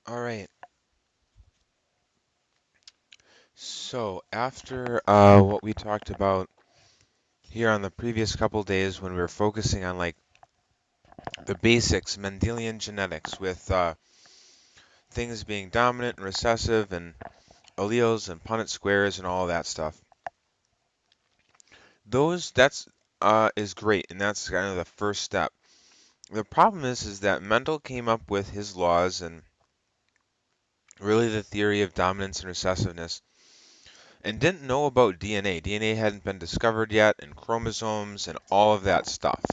All right. So after what we talked about here on the previous couple days when we were focusing on like the basics, Mendelian genetics with things being dominant and recessive and alleles and Punnett squares and all of that stuff. That's is great, and that's kind of the first step. The problem is that Mendel came up with his laws and really the theory of dominance and recessiveness and didn't know about DNA. DNA hadn't been discovered yet, and chromosomes and all of that stuff.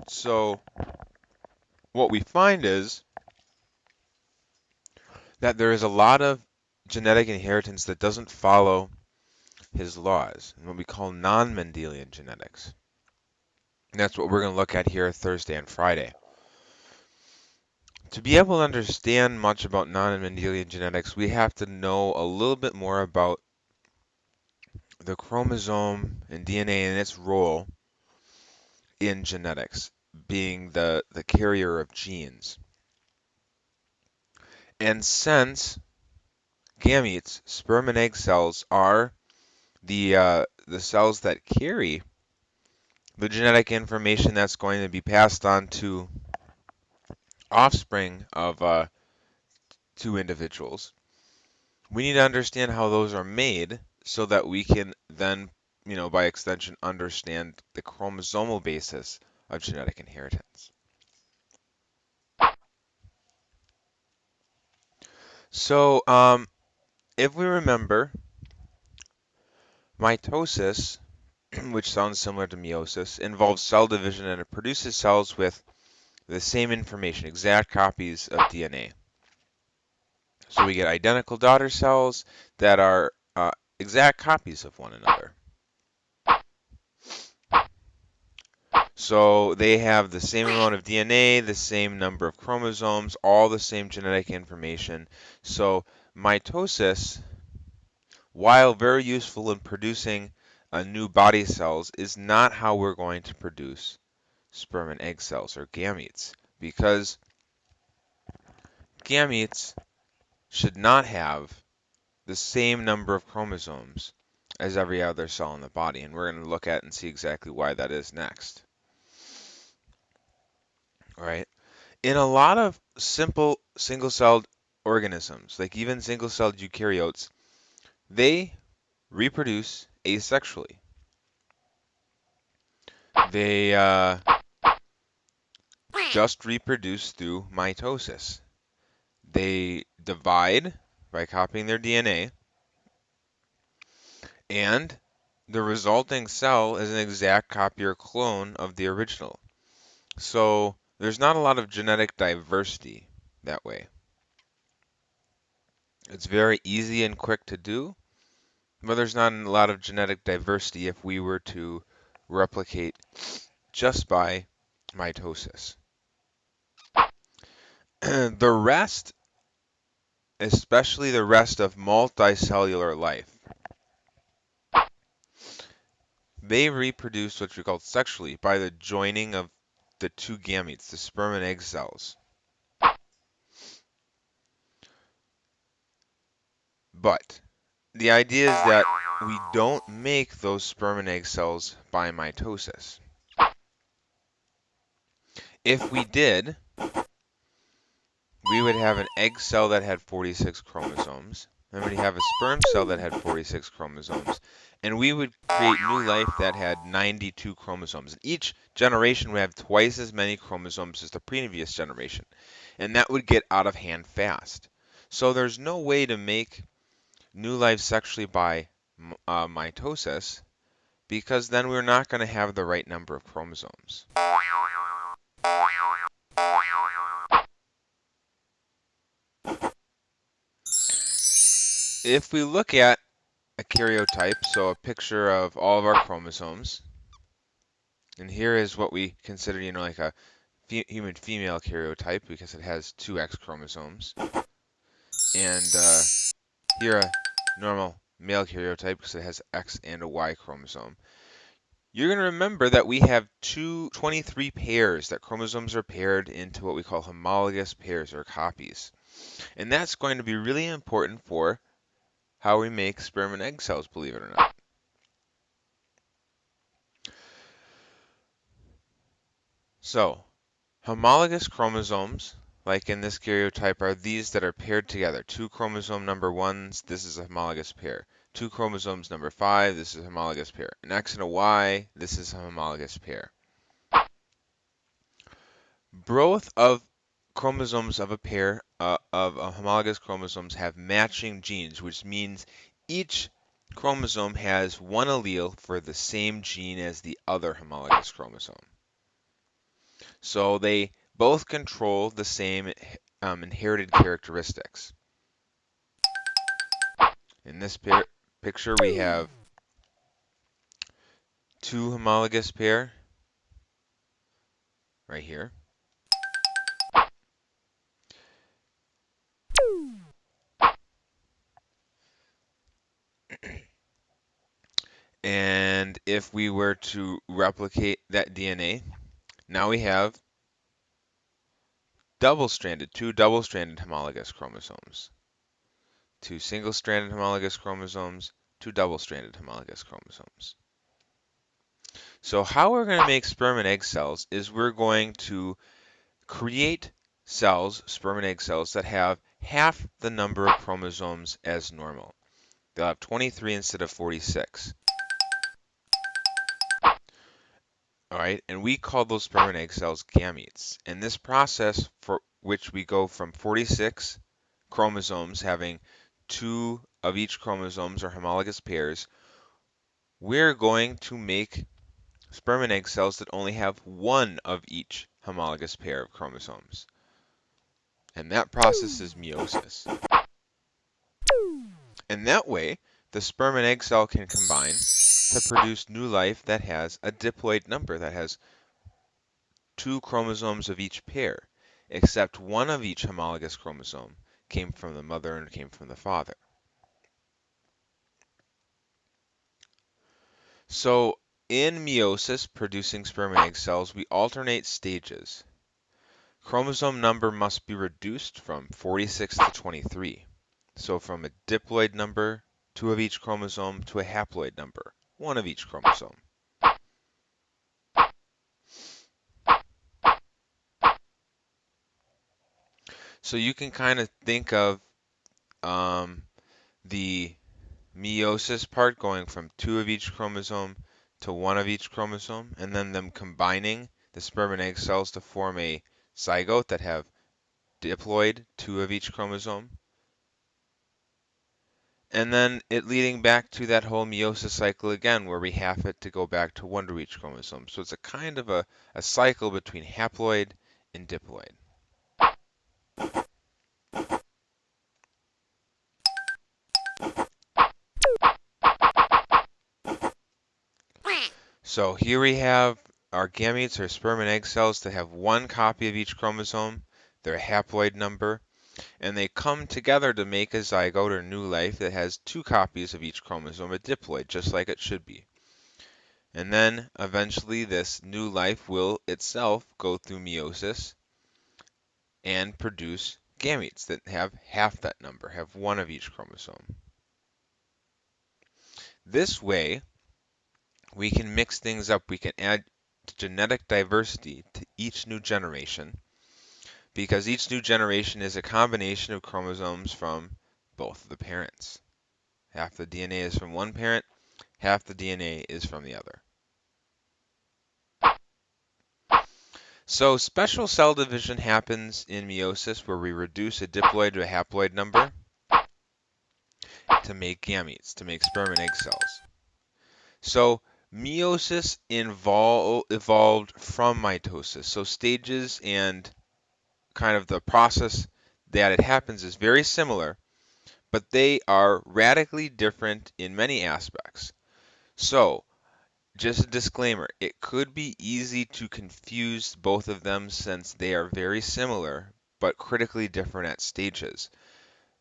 So what we find is that there is a lot of genetic inheritance that doesn't follow his laws, and what we call non-Mendelian genetics. And that's what we're going to look at here Thursday and Friday. To be able to understand much about non-Mendelian genetics, we have to know a little bit more about the chromosome and DNA and its role in genetics, being the carrier of genes. And since gametes, sperm and egg cells, are the cells that carry the genetic information that's going to be passed on to offspring of two individuals, we need to understand how those are made so that we can then, by extension, understand the chromosomal basis of genetic inheritance. So, if we remember, mitosis, which sounds similar to meiosis, involves cell division and it produces cells with the same information, exact copies of DNA. So we get identical daughter cells that are exact copies of one another. So they have the same amount of DNA, the same number of chromosomes, all the same genetic information. So mitosis, while very useful in producing new body cells, is not how we're going to produce sperm and egg cells or gametes, because gametes should not have the same number of chromosomes as every other cell in the body, and we're going to look at and see exactly why that is next. All right. In a lot of simple single-celled organisms, like even single-celled eukaryotes, they reproduce asexually. They just reproduce through mitosis. They divide by copying their DNA, and the resulting cell is an exact copy or clone of the original. So there's not a lot of genetic diversity that way. It's very easy and quick to do, but there's not a lot of genetic diversity if we were to replicate just by mitosis. The rest, especially the rest of multicellular life, they reproduce what we call sexually by the joining of the two gametes, the sperm and egg cells. But the idea is that we don't make those sperm and egg cells by mitosis. If we did, we would have an egg cell that had 46 chromosomes, and we'd have a sperm cell that had 46 chromosomes, and we would create new life that had 92 chromosomes. And each generation would have twice as many chromosomes as the previous generation, and that would get out of hand fast. So there's no way to make new life sexually by mitosis, because then we're not going to have the right number of chromosomes. If we look at a karyotype, so a picture of all of our chromosomes, and here is what we consider, like a human female karyotype because it has two X chromosomes, and here a normal male karyotype because it has X and a Y chromosome. you're going to remember that we have 23 pairs, that chromosomes are paired into what we call homologous pairs or copies. And that's going to be really important for how we make sperm and egg cells, believe it or not. So, homologous chromosomes, like in this karyotype, are these that are paired together. Two chromosome number 1s, this is a homologous pair. Two chromosomes number 5, this is a homologous pair. An X and a Y, this is a homologous pair. Both of chromosomes of a pair of homologous chromosomes have matching genes, which means each chromosome has one allele for the same gene as the other homologous chromosome. So they both control the same inherited characteristics. In this picture, we have two homologous pair right here. And if we were to replicate that DNA, now we have two double-stranded homologous chromosomes. Two single-stranded homologous chromosomes, two double-stranded homologous chromosomes. So how we're going to make sperm and egg cells is we're going to create cells, sperm and egg cells, that have half the number of chromosomes as normal. They'll have 23 instead of 46. All right, and we call those sperm and egg cells gametes. And this process, for which we go from 46 chromosomes having two of each chromosomes or homologous pairs, we're going to make sperm and egg cells that only have one of each homologous pair of chromosomes. And that process is meiosis. And that way, the sperm and egg cell can combine to produce new life that has a diploid number, that has two chromosomes of each pair, except one of each homologous chromosome came from the mother and came from the father. So in meiosis, producing sperm and egg cells, we alternate stages. Chromosome number must be reduced from 46 to 23. So from a diploid number, two of each chromosome, to a haploid number, one of each chromosome. So you can kind of think of the meiosis part going from two of each chromosome to one of each chromosome, and then them combining the sperm and egg cells to form a zygote that have diploid, two of each chromosome. And then it leading back to that whole meiosis cycle again, where we have it to go back to one to each chromosome. So it's a kind of a cycle between haploid and diploid. So here we have our gametes, or sperm and egg cells, that have one copy of each chromosome. They're a haploid number. And they come together to make a zygote, or new life, that has two copies of each chromosome, a diploid, just like it should be. And then eventually this new life will itself go through meiosis and produce gametes that have half that number, have one of each chromosome. This way, we can mix things up. We can add genetic diversity to each new generation, because each new generation is a combination of chromosomes from both of the parents. Half the DNA is from one parent, half the DNA is from the other. So special cell division happens in meiosis, where we reduce a diploid to a haploid number to make gametes, to make sperm and egg cells. So meiosis evolved from mitosis. So stages and kind of the process that it happens is very similar, but they are radically different in many aspects. So just a disclaimer, it could be easy to confuse both of them since they are very similar, but critically different at stages.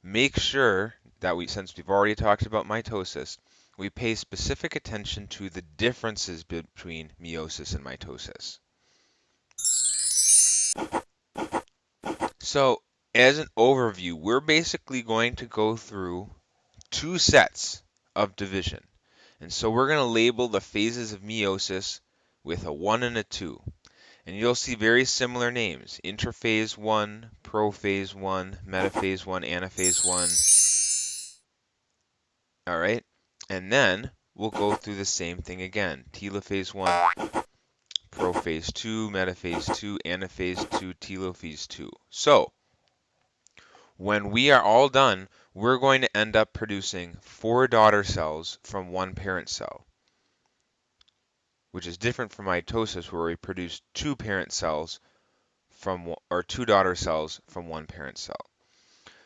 Make sure that since we've already talked about mitosis, we pay specific attention to the differences between meiosis and mitosis. So, as an overview, we're basically going to go through two sets of division. And so we're going to label the phases of meiosis with a 1 and a 2. And you'll see very similar names: interphase 1, prophase 1, metaphase 1, anaphase 1. All right? And then we'll go through the same thing again: telophase 1, prophase 2, metaphase 2, anaphase 2, telophase 2. So, when we are all done, we're going to end up producing 4 daughter cells from one parent cell, which is different from mitosis, where we produce 2 parent cells or 2 daughter cells from one parent cell.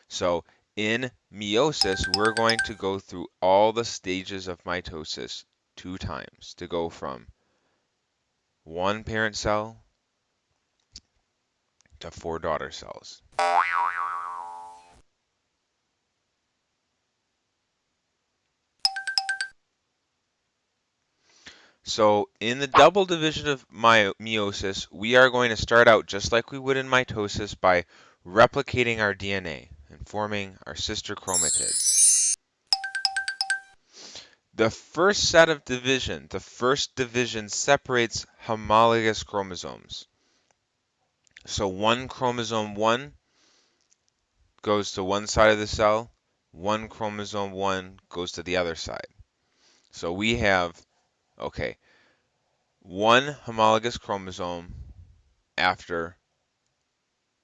So in meiosis, we're going to go through all the stages of mitosis 2 times to go from one parent cell to 4 daughter cells. So in the double division of meiosis, we are going to start out just like we would in mitosis by replicating our DNA and forming our sister chromatids. The first division separates homologous chromosomes. So one chromosome 1 goes to one side of the cell, one chromosome 1 goes to the other side. So we have, okay, one homologous chromosome after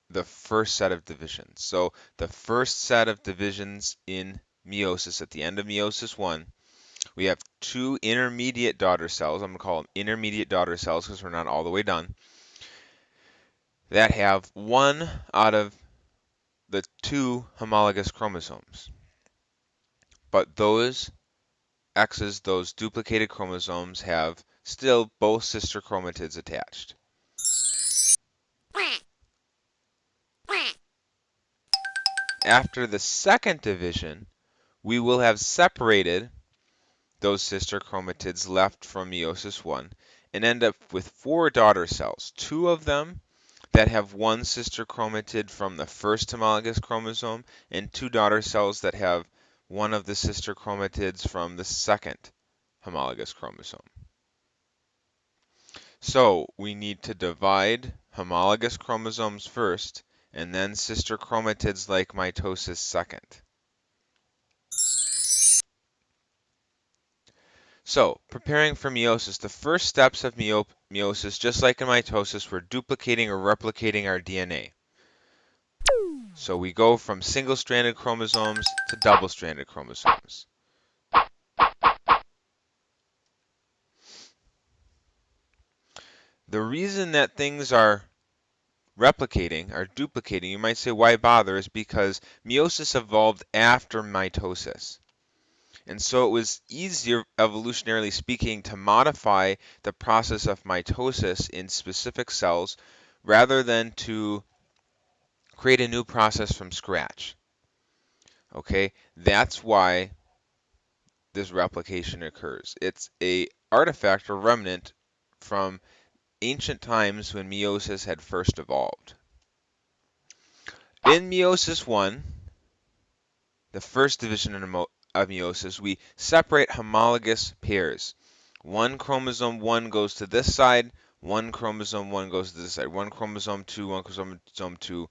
the first set of divisions. So the first set of divisions in meiosis, at the end of meiosis 1, we have 2 intermediate daughter cells. I'm going to call them intermediate daughter cells because we're not all the way done, that have 1 out of the 2 homologous chromosomes. But those X's, those duplicated chromosomes, have still both sister chromatids attached. After the second division, we will have separated those sister chromatids left from meiosis 1 and end up with 4 daughter cells, 2 of them that have 1 sister chromatid from the first homologous chromosome and 2 daughter cells that have 1 of the sister chromatids from the second homologous chromosome. So we need to divide homologous chromosomes first and then sister chromatids like mitosis second. So, preparing for meiosis, the first steps of meiosis, just like in mitosis, we're duplicating or replicating our DNA. So we go from single-stranded chromosomes to double-stranded chromosomes. The reason that things are duplicating, you might say, why bother, is because meiosis evolved after mitosis. And so it was easier, evolutionarily speaking, to modify the process of mitosis in specific cells rather than to create a new process from scratch. Okay, that's why this replication occurs. It's an artifact or remnant from ancient times when meiosis had first evolved. In meiosis 1, the first division of meiosis, we separate homologous pairs. One chromosome 1 goes to this side, one chromosome 1 goes to this side, one chromosome 2, one chromosome 2,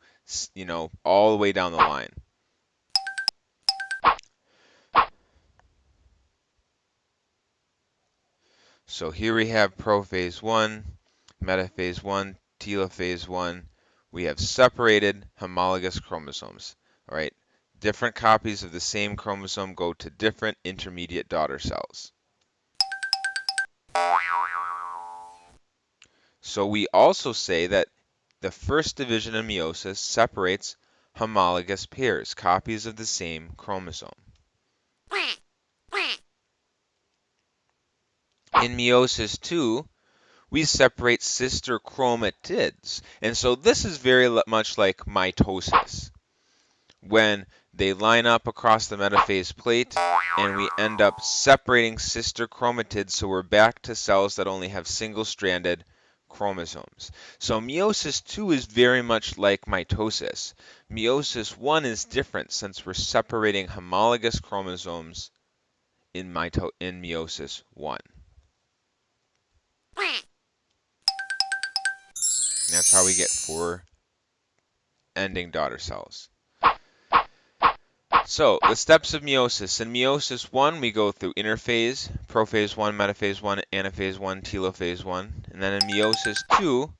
all the way down the line. So here we have prophase 1, metaphase 1, telophase 1. We have separated homologous chromosomes. All right, different copies of the same chromosome go to different intermediate daughter cells. So we also say that the first division of meiosis separates homologous pairs, copies of the same chromosome. In meiosis 2, we separate sister chromatids. And so this is very much like mitosis, when they line up across the metaphase plate and we end up separating sister chromatids, so we're back to cells that only have single-stranded chromosomes. So meiosis 2 is very much like mitosis. Meiosis 1 is different since we're separating homologous chromosomes in meiosis 1. And that's how we get 4 ending daughter cells. So, the steps of meiosis. In meiosis 1, we go through interphase, prophase 1, metaphase 1, anaphase 1, telophase 1. And then in meiosis 2,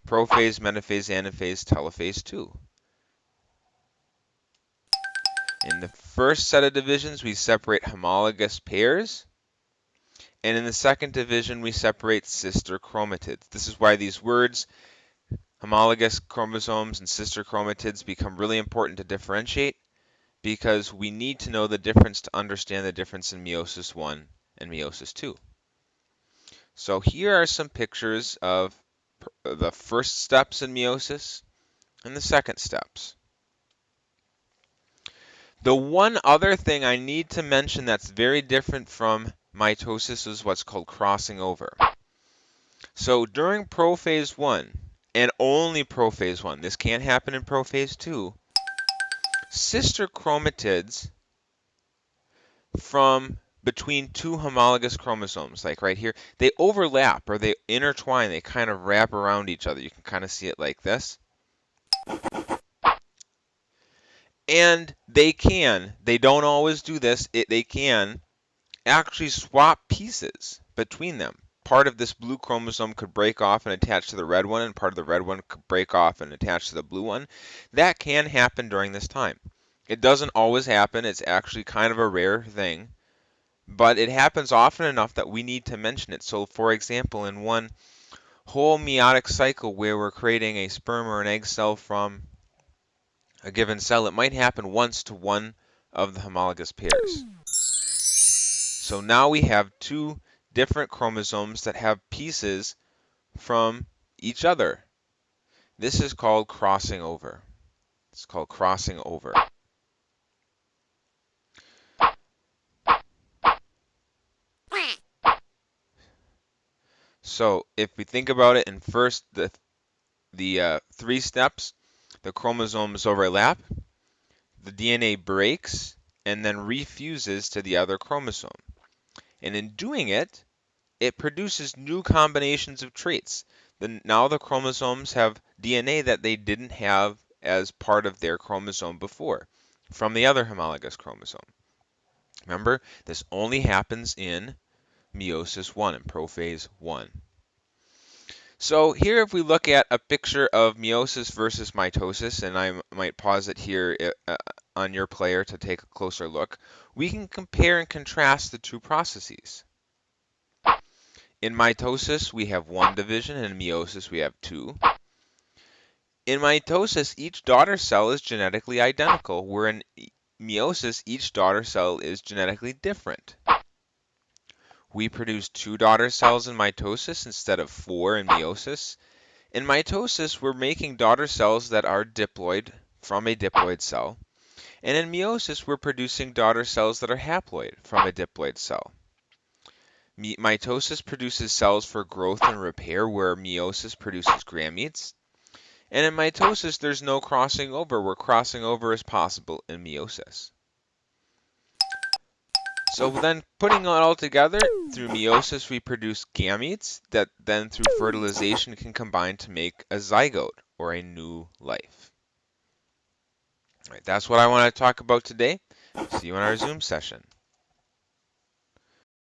prophase, metaphase, anaphase, telophase 2. In the first set of divisions, we separate homologous pairs. And in the second division, we separate sister chromatids. This is why these words, homologous chromosomes and sister chromatids, become really important to differentiate, because we need to know the difference to understand the difference in meiosis 1 and meiosis 2. So here are some pictures of the first steps in meiosis and the second steps. The one other thing I need to mention that's very different from mitosis is what's called crossing over. So during prophase 1, and only prophase 1, this can't happen in prophase 2, sister chromatids from between two homologous chromosomes, like right here, they overlap or they intertwine, they kind of wrap around each other. You can kind of see it like this. And they don't always do this, they can actually swap pieces between them. Part of this blue chromosome could break off and attach to the red one, and part of the red one could break off and attach to the blue one. That can happen during this time. It doesn't always happen, it's actually kind of a rare thing, but it happens often enough that we need to mention it. So for example, in one whole meiotic cycle where we're creating a sperm or an egg cell from a given cell, it might happen once to one of the homologous pairs. So now we have two different chromosomes that have pieces from each other. This is called crossing over. It's called crossing over. So if we think about it in first the 3 steps, the chromosomes overlap, the DNA breaks, and then refuses to the other chromosome. And in doing it, it produces new combinations of traits. Now the chromosomes have DNA that they didn't have as part of their chromosome before, from the other homologous chromosome. Remember, this only happens in meiosis 1, in prophase 1. So here if we look at a picture of meiosis versus mitosis, and I might pause it here on your player to take a closer look, we can compare and contrast the two processes. In mitosis, we have 1 division, and in meiosis, we have 2. In mitosis, each daughter cell is genetically identical, where in meiosis, each daughter cell is genetically different. We produce 2 daughter cells in mitosis instead of 4 in meiosis. In mitosis, we're making daughter cells that are diploid from a diploid cell. And in meiosis, we're producing daughter cells that are haploid from a diploid cell. Mitosis produces cells for growth and repair, where meiosis produces gametes. And in mitosis, there's no crossing over, where crossing over is possible in meiosis. So then, putting it all together, through meiosis we produce gametes that then through fertilization can combine to make a zygote, or a new life. All right, that's what I want to talk about today. See you in our Zoom session.